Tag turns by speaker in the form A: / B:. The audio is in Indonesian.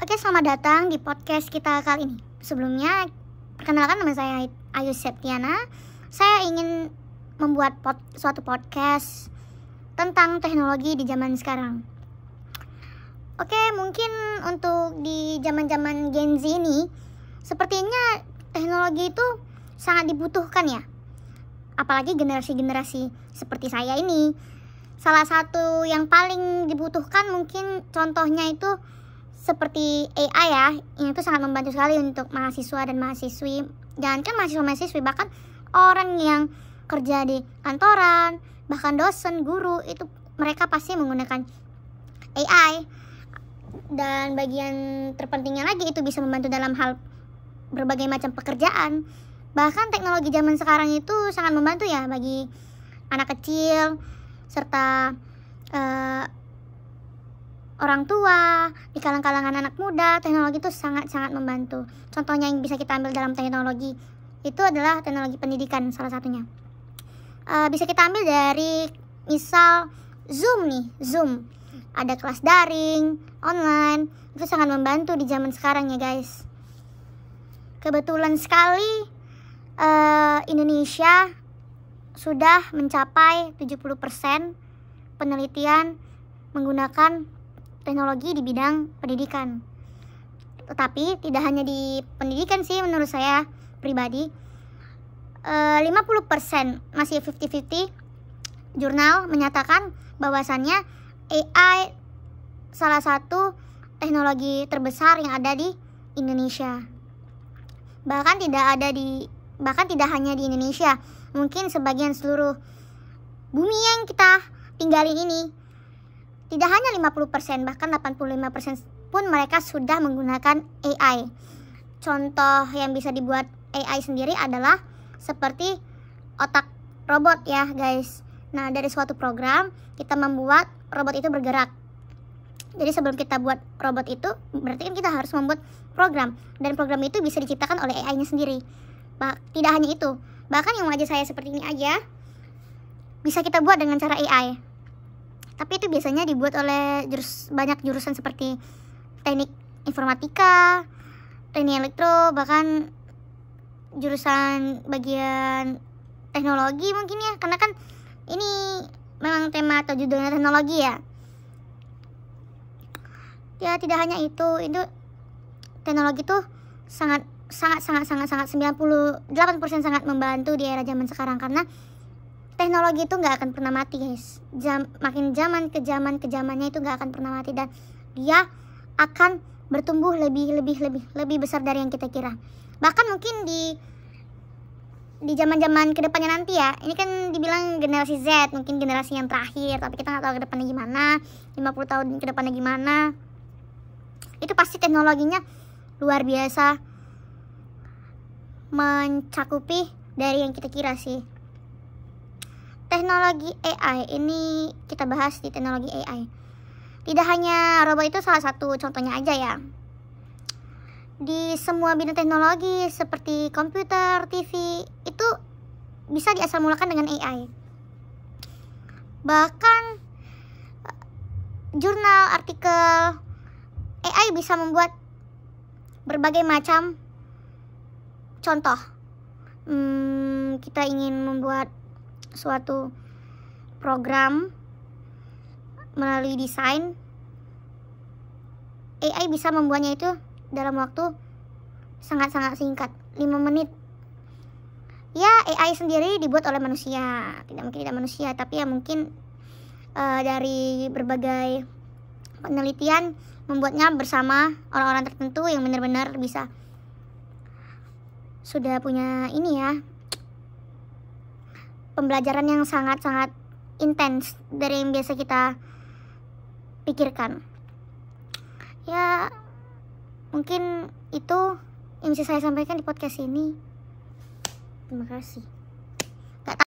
A: Oke, selamat datang di podcast kita kali ini. Sebelumnya, perkenalkan nama saya Ayu Septiana. Saya ingin membuat suatu podcast tentang teknologi di zaman sekarang. Oke, mungkin untuk di zaman-zaman Gen Z ini, sepertinya teknologi itu sangat dibutuhkan ya. Apalagi generasi-generasi seperti saya ini. Salah satu yang paling dibutuhkan mungkin contohnya itu seperti AI ya, yang itu sangat membantu sekali untuk mahasiswa dan mahasiswi. Jangankan mahasiswa-mahasiswi, bahkan orang yang kerja di kantoran, bahkan dosen, guru, itu mereka pasti menggunakan AI. Dan bagian terpentingnya lagi, itu bisa membantu dalam hal berbagai macam pekerjaan. Bahkan teknologi zaman sekarang itu sangat membantu ya bagi anak kecil, serta orang tua, di kalangan anak muda. Teknologi itu sangat-sangat membantu. Contohnya yang bisa kita ambil dalam teknologi itu adalah teknologi pendidikan salah satunya. Bisa kita ambil dari misal Zoom nih, Zoom. Ada kelas daring, online, itu sangat membantu di zaman sekarang ya guys. Kebetulan sekali Indonesia sudah mencapai 70% penelitian menggunakan teknologi di bidang pendidikan. Tetapi tidak hanya di pendidikan sih, menurut saya pribadi 50% masih 50-50. Jurnal menyatakan bahwasannya AI salah satu teknologi terbesar yang ada di Indonesia. Bahkan tidak hanya di Indonesia, mungkin sebagian seluruh bumi yang kita tinggalin ini. Tidak hanya 50%, bahkan 85% pun mereka sudah menggunakan AI. Contoh yang bisa dibuat AI sendiri adalah seperti otak robot ya guys. Nah, dari suatu program kita membuat robot itu bergerak. Jadi sebelum kita buat robot itu, berarti kan kita harus membuat program. Dan program itu bisa diciptakan oleh AI-nya sendiri. Tidak hanya itu, bahkan yang wajah saya seperti ini aja bisa kita buat dengan cara AI. Tapi itu biasanya dibuat oleh banyak jurusan seperti teknik informatika, teknik elektro, bahkan jurusan bagian teknologi mungkin ya. Karena kan ini memang tema atau judulnya teknologi ya. Ya, tidak hanya itu teknologi tuh sangat 98% sangat membantu di era zaman sekarang, karena teknologi itu nggak akan pernah mati guys. Makin zaman ke zamannya itu nggak akan pernah mati, dan dia akan bertumbuh lebih besar dari yang kita kira. Bahkan mungkin di zaman-zaman kedepannya nanti ya, ini kan dibilang generasi Z, mungkin generasi yang terakhir, tapi kita nggak tahu kedepannya gimana, 50 tahun kedepannya gimana. Itu pasti teknologinya luar biasa mencakupi dari yang kita kira sih. Teknologi AI ini kita bahas di teknologi AI. Tidak hanya robot, itu salah satu contohnya aja ya. Di semua bidang teknologi seperti komputer, TV, itu bisa diasal-mulakan dengan AI. Bahkan jurnal, artikel, AI bisa membuat berbagai macam contoh. Kita ingin membuat suatu program melalui desain, AI bisa membuatnya itu dalam waktu sangat-sangat singkat, 5 menit. Ya, AI sendiri dibuat oleh manusia, tidak manusia, tapi ya mungkin dari berbagai penelitian membuatnya bersama orang-orang tertentu yang benar-benar bisa sudah punya ini ya, pembelajaran yang sangat-sangat intens dari yang biasa kita pikirkan. Ya, mungkin itu yang bisa saya sampaikan di podcast ini. Terima kasih.